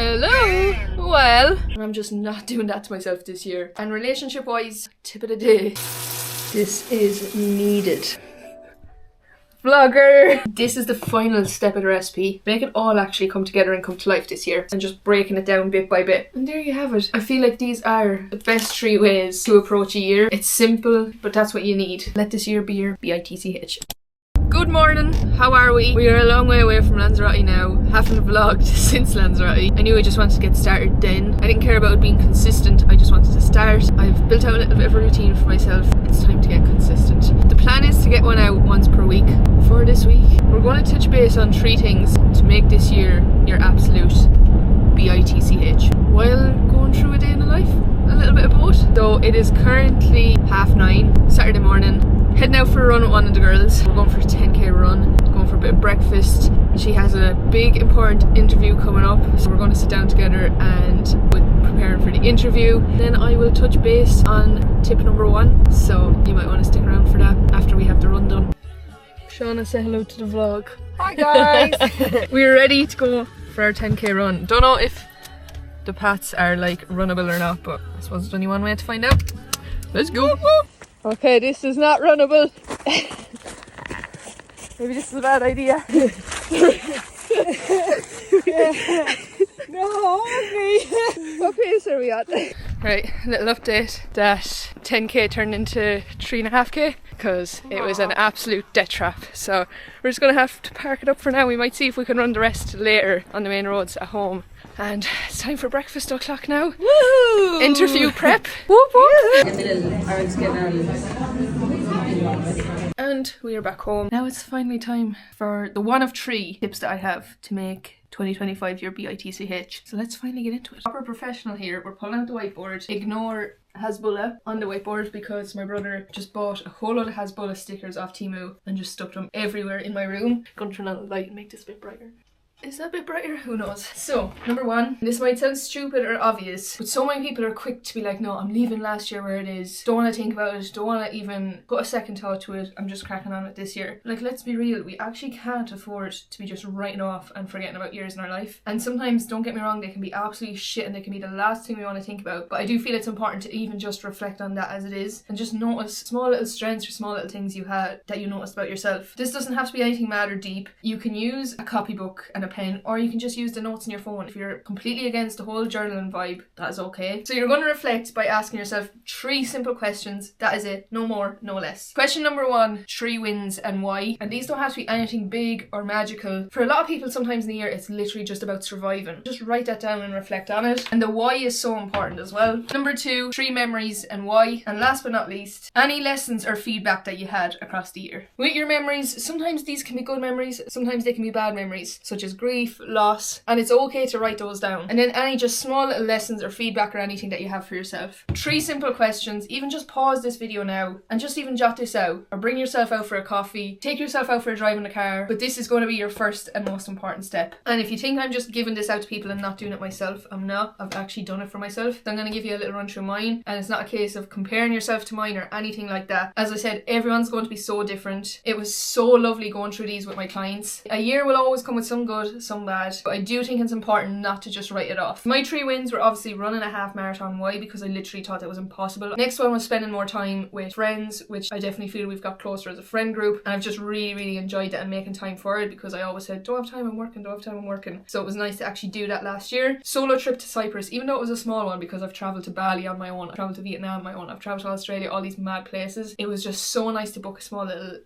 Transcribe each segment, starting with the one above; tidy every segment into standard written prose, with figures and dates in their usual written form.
Hello! Well, I'm just not doing that to myself this year. And relationship wise, tip of the day. This is needed. Vlogger! This is the final step of the recipe. Make it all actually come together and come to life this year. And just breaking it down bit by bit. And there you have it. I feel like these are the best 3 ways to approach a year. It's simple, but that's what you need. Let this year be your BITCH. Good morning, how are we? We are a long way away from Lanzarote now. Haven't vlogged since Lanzarote. I knew I just wanted to get started then. I didn't care about it being consistent, I just wanted to start. I've built out a little bit of a routine for myself. It's time to get consistent. The plan is to get one out once per week. For this week, we're going to touch base on 3 things to make this year your absolute BITCH while going through a day in the life. A little bit of both. So it is currently 9:30, Saturday morning. Heading out for a run with one of the girls. We're going for a 10k run, going for a bit of breakfast. She has a big important interview coming up, so we're going to sit down together and with preparing for the interview. Then I will touch base on tip number 1, so you might want to stick around for that after we have the run done. Shauna, say hello to the vlog. Hi guys! We're ready to go for our 10k run. Don't know if the paths are like runnable or not, but I suppose there's only one way to find out. Let's go! Okay, this is not runnable. Maybe this is a bad idea. No, me. What pace are we at? Right, little update that 10k turned into 3.5k because it was an absolute death trap. So we're just gonna have to park it up for now. We might see if we can run the rest later on the main roads at home. And it's time for breakfast o'clock now. Woo! Interview prep. Whoop whoop. And we are back home. Now it's finally time for the one of 3 tips that I have to make 2025 your BITCH. So let's finally get into it. Proper professional here. We're pulling out the whiteboard. Ignore Hasbulla on the whiteboard because my brother just bought a whole lot of Hasbulla stickers off Temu and just stuck them everywhere in my room. Gonna turn on the light and make this a bit brighter. Is that a bit brighter? Who knows? So, number 1, this might sound stupid or obvious, but so many people are quick to be like, no, I'm leaving last year where it is. Don't want to think about it. Don't want to even put a second thought to it. I'm just cracking on with this year. Like, let's be real. We actually can't afford to be just writing off and forgetting about years in our life. And sometimes, don't get me wrong, they can be absolutely shit and they can be the last thing we want to think about. But I do feel it's important to even just reflect on that as it is and just notice small little strengths or small little things you had that you noticed about yourself. This doesn't have to be anything mad or deep. You can use a copybook and a pen, or you can just use the notes in your phone. If you're completely against the whole journaling vibe, that is okay. So you're going to reflect by asking yourself 3 simple questions. That is it. No more, no less. Question number 1, 3 wins and why. And these don't have to be anything big or magical. For a lot of people, sometimes in the year, it's literally just about surviving. Just write that down and reflect on it. And the why is so important as well. Number 2, 3 memories and why. And last but not least, any lessons or feedback that you had across the year. With your memories, sometimes these can be good memories, sometimes they can be bad memories, such as grief, loss, and it's okay to write those down. And then any just small little lessons or feedback or anything that you have for yourself. 3 simple questions. Even just pause this video now and just even jot this out, or bring yourself out for a coffee, take yourself out for a drive in the car, but this is going to be your first and most important step. And if you think I'm just giving this out to people and not doing it myself, I'm not. I've actually done it for myself. So I'm going to give you a little run through mine, and it's not a case of comparing yourself to mine or anything like that. As I said, everyone's going to be so different. It was so lovely going through these with my clients. A year will always come with some good, some bad, but I do think it's important not to just write it off. My 3 wins were obviously running a half marathon. Why? Because I literally thought that was impossible. Next one was spending more time with friends, which I definitely feel we've got closer as a friend group, and I've just really enjoyed that and making time for it, because I always said, don't have time, I'm working, don't have time, I'm working. So it was nice to actually do that last year. Solo trip to Cyprus, even though it was a small one, because I've travelled to Bali on my own, I've travelled to Vietnam on my own, I've travelled to Australia, all these mad places. It was just so nice to book a small little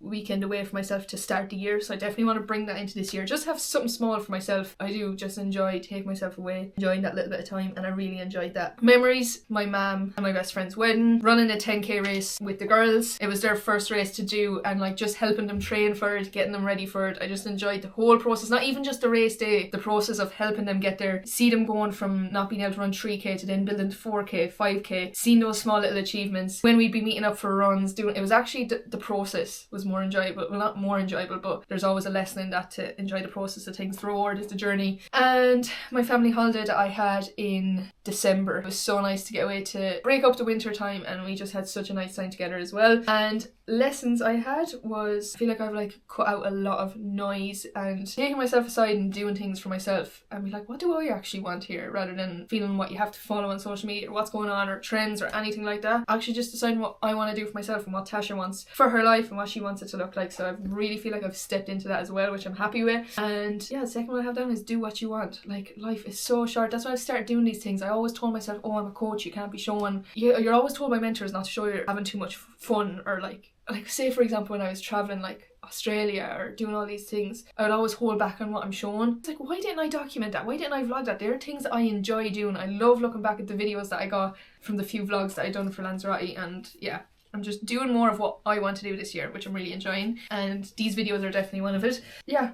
weekend away for myself to start the year. So I definitely want to bring that into this year. Just have something small for myself. I do just enjoy taking myself away, enjoying that little bit of time, and I really enjoyed that. Memories, my mum and my best friend's wedding, running a 10k race with the girls. It was their first race to do, and like just helping them train for it, getting them ready for it. I just enjoyed the whole process, not even just the race day, the process of helping them get there, see them going from not being able to run 3k to then building to 4k, 5k, seeing those small little achievements. When we'd be meeting up for runs, doing it was actually the process was more enjoyable. Well, not more enjoyable, but there's always a lesson in that, to enjoy the process of things. The reward is the journey. And my family holiday that I had in December. It was so nice to get away to break up the winter time, and we just had such a nice time together as well. And lessons I had was, I feel like I've like cut out a lot of noise and taking myself aside and doing things for myself and be like, what do I actually want here, rather than feeling what you have to follow on social media or what's going on or trends or anything like that. Actually just deciding what I want to do for myself and what Tasha wants for her life and what she wants it to look like. So I really feel like I've stepped into that as well, which I'm happy with. And yeah, the second one I have down is do what you want. Like, life is so short. That's why I've started doing these things. I always told myself, oh, I'm a coach, you can't be showing, you're always told by mentors not to show you're having too much fun, or like say for example when I was traveling like Australia or doing all these things, I would always hold back on what I'm showing. It's like, why didn't I document that? Why didn't I vlog that? There are things that I enjoy doing. I love looking back at the videos that I got from the few vlogs that I've done for Lanzarote, and yeah, I'm just doing more of what I want to do this year, which I'm really enjoying, and these videos are definitely one of it. Yeah,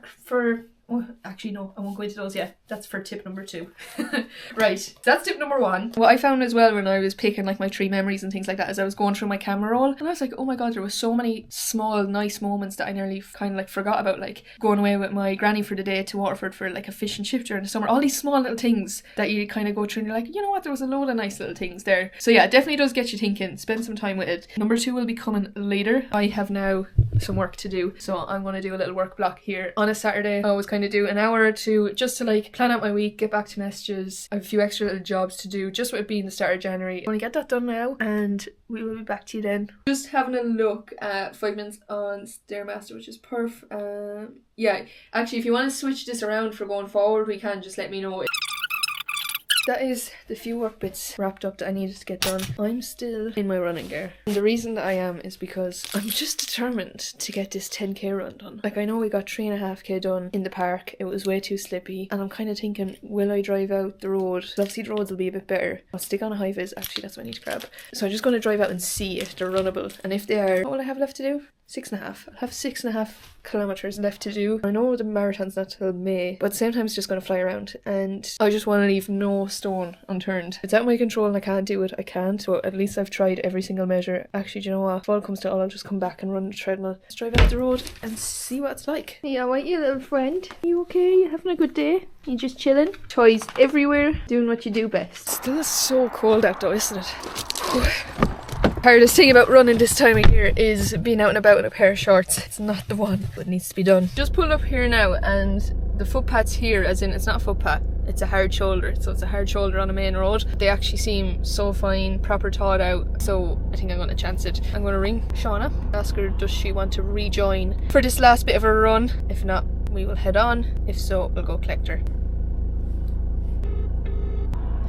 oh, actually no, I won't go into those yet. That's for tip number 2. Right, so that's tip number 1. What I found as well when I was picking like my 3 memories and things like that is I was going through my camera roll, and I was like, oh my god, there was so many small nice moments that I nearly kind of like forgot about, like going away with my granny for the day to Waterford for like a fish and chip during the summer. All these small little things that you kind of go through and you're like, you know what, there was a load of nice little things there. So yeah, it definitely does get you thinking. Spend some time with it. Number 2 will be coming later. I have now some work to do, so I'm going to do a little work block here on a Saturday. I always kind of do an hour or 2 just to like plan out my week, get back to messages. I have a few extra little jobs to do just with it being the start of January. I'm going to get that done now and we will be back to you then. Just having a look at 5 minutes on Stairmaster, which is perf. Yeah, actually if you want to switch this around for going forward, we can, just let me know. That is the few work bits wrapped up that I needed to get done. I'm still in my running gear. And the reason that I am is because I'm just determined to get this 10k run done. Like, I know we got 3.5k done in the park. It was way too slippy. And I'm kind of thinking, will I drive out the road? So obviously the roads will be a bit better. I'll stick on a high vis. Actually, that's what I need to grab. So I'm just going to drive out and see if they're runnable. And if they are, what will I have left to do? 6.5. I'll have 6.5 kilometers left to do. I know the marathon's not till May, but sometimes it's just going to fly around, and I just want to leave no stone unturned. It's out of my control and I can't do it. I can't, so at least I've tried every single measure. Actually, do you know what? If all comes to all, I'll just come back and run the treadmill. Let's drive out the road and see what it's like. Yeah, right, you little friend. You okay? You having a good day? You just chilling? Toys everywhere, doing what you do best. Still so cold out though, isn't it? Hardest thing about running this time of year is being out and about in a pair of shorts. It's not the one, but needs to be done. Just pulled up here now, and the footpaths here, as in it's not a footpath, it's a hard shoulder. So it's a hard shoulder on a main road. They actually seem so fine, proper thought out. So I think I'm going to chance it. I'm going to ring Shauna, ask her does she want to rejoin for this last bit of her run. If not, we will head on. If so, we'll go collect her.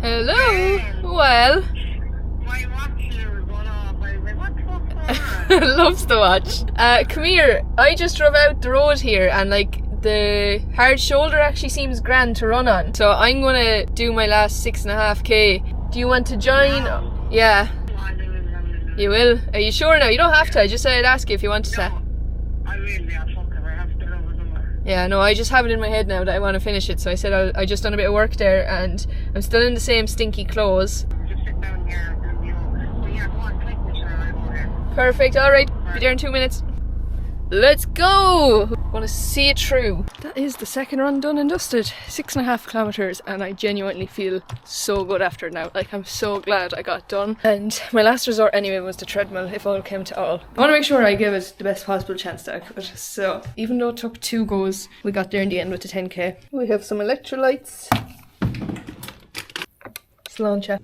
Hello. Well. My watch here is going off. I was like, what the fuck? Loves the watch. Come here. I just drove out the road here, and like the hard shoulder actually seems grand to run on. So I'm gonna do my last 6.5k. Do you want to join? No. Yeah. You will? Are you sure now? You don't have to. I just said I'd ask you if you want to. No, I will, yeah, fuck it. I have to get over somewhere. Yeah, no, I just have it in my head now that I want to finish it. So I said I just done a bit of work there, and I'm still in the same stinky clothes. Just sit down here and you know. But yeah, go on, take me, sure, I'll go here. Perfect, alright. Be there in 2 minutes. Let's go! Want to see it through. That is the second run done and dusted. 6.5 kilometers, and I genuinely feel so good after it now. Like, I'm so glad I got it done. And my last resort anyway was the treadmill, if all came to all. I want to make sure I give it the best possible chance that I could. So even though it took 2 goes, we got there in the end with the 10k. We have some electrolytes. Cilantro.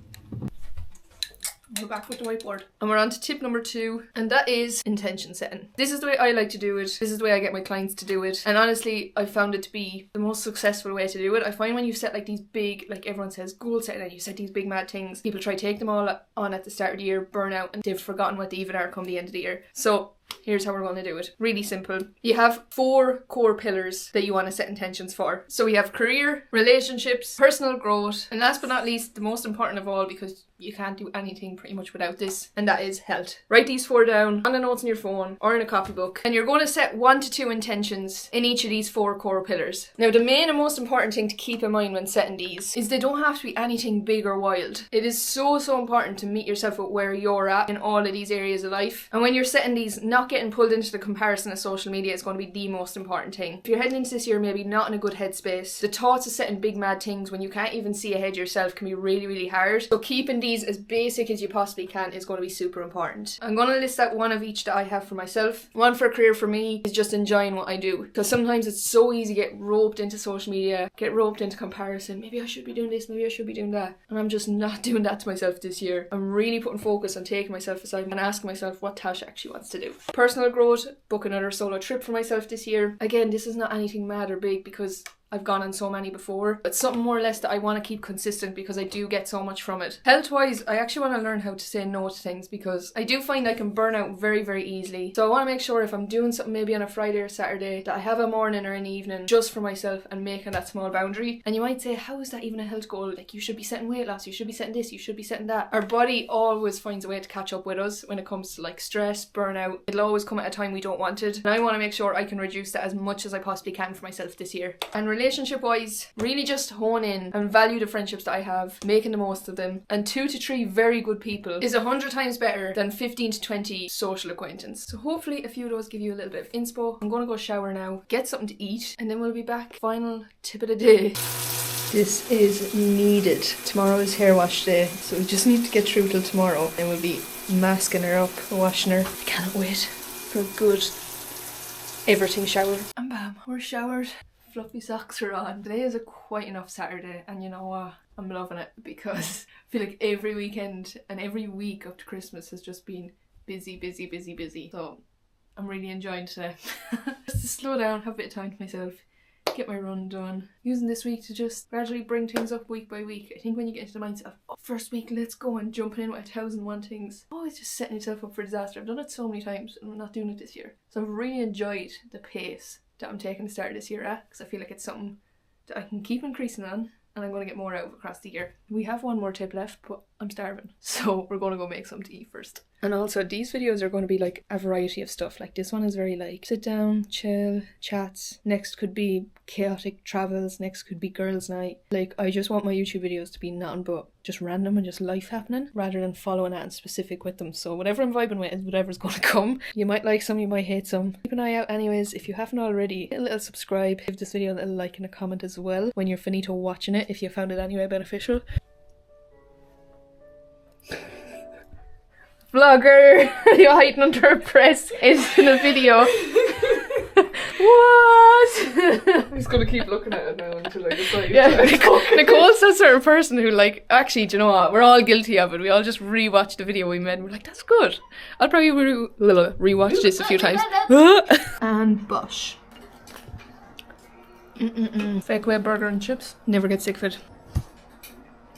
We're back with the whiteboard, and we're on to tip number 2, and that is intention setting. This is the way I like to do it. This is the way I get my clients to do it, and honestly I found it to be the most successful way to do it. I find when you set like these big, like everyone says, goal setting, and you set these big mad things, people try to take them all on at the start of the year, burn out, and they've forgotten what they even are come the end of the year. So here's how we're going to do it. Really simple. You have 4 core pillars that you want to set intentions for. So we have career, relationships, personal growth, and last but not least, the most important of all, because you can't do anything pretty much without this, and that is health. Write these 4 down on the notes in your phone or in a copybook, and you're going to set 1 to 2 intentions in each of these 4 core pillars. Now, the main and most important thing to keep in mind when setting these is they don't have to be anything big or wild. It is so important to meet yourself at where you're at in all of these areas of life, and when you're setting these, not getting pulled into the comparison of social media is going to be the most important thing. If you're heading into this year maybe not in a good headspace, the thoughts of setting big mad things when you can't even see ahead yourself can be really, really hard. So keeping these as basic as you possibly can is going to be super important. I'm going to list out one of each that I have for myself. One for career for me is just enjoying what I do, because sometimes it's so easy to get roped into social media, get roped into comparison. Maybe I should be doing this, maybe I should be doing that, and I'm just not doing that to myself this year. I'm really putting focus on taking myself aside and asking myself what Tash actually wants to do. Personal growth, book another solo trip for myself this year. Again, this is not anything mad or big because I've gone on so many before, but something more or less that I want to keep consistent because I do get so much from it. Health wise, I actually want to learn how to say no to things because I do find I can burn out very, very easily. So I want to make sure if I'm doing something maybe on a Friday or Saturday that I have a morning or an evening just for myself and making that small boundary. And you might say, how is that even a health goal? Like, you should be setting weight loss, you should be setting this, you should be setting that. Our body always finds a way to catch up with us when it comes to like stress, burnout. It'll always come at a time we don't want it. And I want to make sure I can reduce that as much as I possibly can for myself this year. And relationship wise, really just hone in and value the friendships that I have, making the most of them. And 2 to 3 very good people is 100 times better than 15 to 20 social acquaintance. So hopefully a few of those give you a little bit of inspo. I'm going to go shower now, get something to eat, and then we'll be back. Final tip of the day. This is needed. Tomorrow is hair wash day, so we just need to get through till tomorrow and we'll be masking her up, washing her. I can't wait for a good everything shower. And bam, we're showered. Fluffy socks are on. Today is a quite enough Saturday, and you know what? I'm loving it because I feel like every weekend and every week up to Christmas has just been busy, busy, busy, busy. So I'm really enjoying today. Just to slow down, have a bit of time to myself, get my run done. Using this week to just gradually bring things up week by week. I think when you get into the mindset of, oh, first week, let's go, and jumping in with 1,001 things, always just setting yourself up for disaster. I've done it so many times and I'm not doing it this year. So I've really enjoyed the pace that I'm taking the start of this year at, because I feel like it's something that I can keep increasing on and I'm going to get more out of across the year. We have one more tip left, but I'm starving, so we're going to go make something to eat first. And also these videos are going to be like a variety of stuff. Like this one is very like sit down, chill, chats. Next could be chaotic travels. Next could be girls' night. Like, I just want my YouTube videos to be nothing but just random and just life happening rather than following that in specific with them. So whatever I'm vibing with is whatever's going to come. You might like some, you might hate some. Keep an eye out anyways. If you haven't already, hit a little subscribe. Give this video a little like and a comment as well when you're finito watching it if you found it anyway beneficial. Vlogger, you're hiding under a press is in a video. What? I'm just gonna keep looking at it now until I decide. Yeah, Nicole's that sort of person who, like, actually, do you know what? We're all guilty of it. We all just rewatch the video we made and we're like, that's good. I'll probably rewatch this a few times. And Bosch. Fake away burger and chips. Never get sick of it.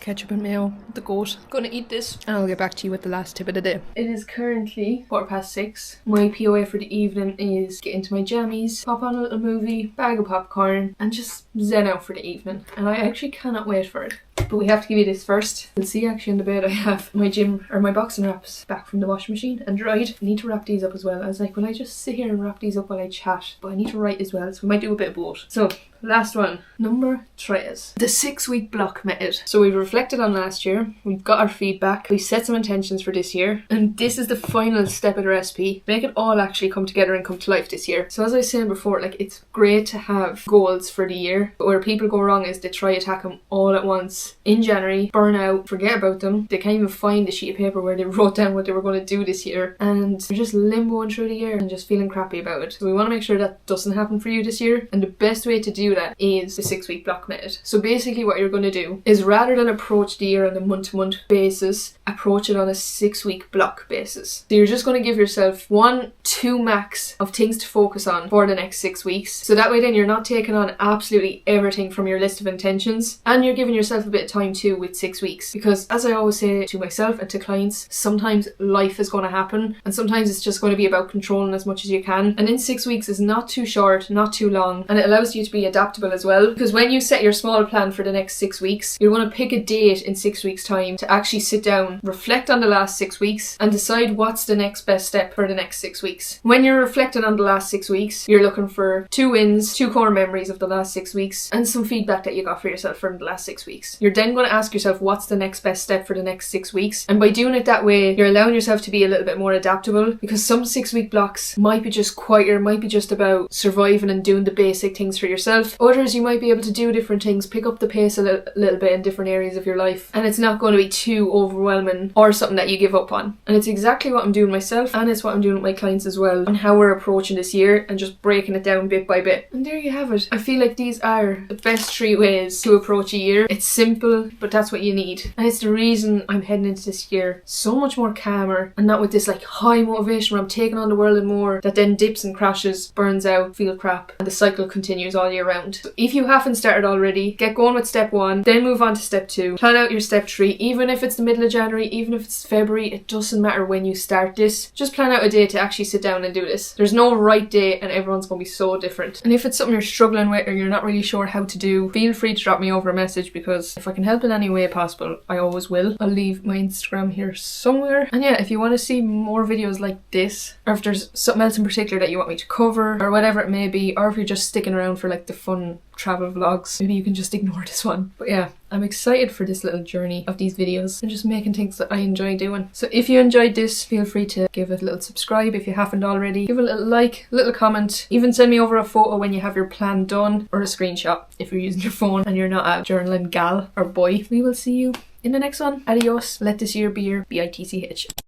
Ketchup and mayo, the goat. Gonna eat this and I'll get back to you with the last tip of the day. It is currently 6:15. My POA for the evening is get into my jammies, pop on a little movie, bag of popcorn, and just zen out for the evening. And I actually cannot wait for it. But we have to give you this first. You'll see actually in the bed I have my my boxing wraps back from the washing machine and dried. I need to wrap these up as well. I was like, will I just sit here and wrap these up while I chat? But I need to write as well, so we might do a bit of both. So, last one. Number 3 is the 6-week block method. So we've reflected on last year, we've got our feedback, we set some intentions for this year, and this is the final step of the recipe. Make it all actually come together and come to life this year. So as I was saying before, like, it's great to have goals for the year, but where people go wrong is they try to attack them all at once in January, burn out, forget about them. They can't even find the sheet of paper where they wrote down what they were going to do this year, and they're just limboing through the year and just feeling crappy about it. So we want to make sure that doesn't happen for you this year, and the best way to do that is the 6-week block method. So basically what you're going to do is, rather than approach the year on a month-to-month basis, approach it on a 6-week block basis. So you're just going to give yourself 1-2 max of things to focus on for the next 6 weeks. So that way then you're not taking on absolutely everything from your list of intentions, and you're giving yourself a bit of time too with 6 weeks. Because as I always say to myself and to clients, sometimes life is going to happen, and sometimes it's just going to be about controlling as much as you can. And in 6 weeks is not too short, not too long, and it allows you to be adaptable adaptable as well, because when you set your small plan for the next 6 weeks, you're going to pick a date in 6 weeks time to actually sit down, reflect on the last 6 weeks and decide what's the next best step for the next 6 weeks. When you're reflecting on the last 6 weeks, you're looking for 2 wins, 2 core memories of the last 6 weeks and some feedback that you got for yourself from the last 6 weeks. You're then going to ask yourself what's the next best step for the next 6 weeks, and by doing it that way, you're allowing yourself to be a little bit more adaptable, because some 6 week blocks might be just quieter, might be just about surviving and doing the basic things for yourself. Others you might be able to do different things, pick up the pace a little bit in different areas of your life, and it's not going to be too overwhelming or something that you give up on. And it's exactly what I'm doing myself, and it's what I'm doing with my clients as well, on how we're approaching this year and just breaking it down bit by bit. And there you have it. I feel like these are the best 3 ways to approach a year. It's simple, but that's what you need, and it's the reason I'm heading into this year so much more calmer and not with this like high motivation where I'm taking on the world and more that then dips and crashes, burns out, feel crap, and the cycle continues all year round. So if you haven't started already, get going with step 1, then move on to step 2. Plan out your step 3, even if it's the middle of January, even if it's February, it doesn't matter when you start this. Just plan out a day to actually sit down and do this. There's no right day and everyone's going to be so different. And if it's something you're struggling with or you're not really sure how to do, feel free to drop me over a message, because if I can help in any way possible, I always will. I'll leave my Instagram here somewhere. And yeah, if you want to see more videos like this, or if there's something else in particular that you want me to cover, or whatever it may be, or if you're just sticking around for like the fun travel vlogs, maybe you can just ignore this one. But yeah, I'm excited for this little journey of these videos and just making things that I enjoy doing. So if you enjoyed this, feel free to give it a little subscribe if you haven't already. Give it a little like, a little comment. Even send me over a photo when you have your plan done, or a screenshot if you're using your phone and you're not a journaling gal or boy. We will see you in the next one. Adios. Let this year be your BITCH.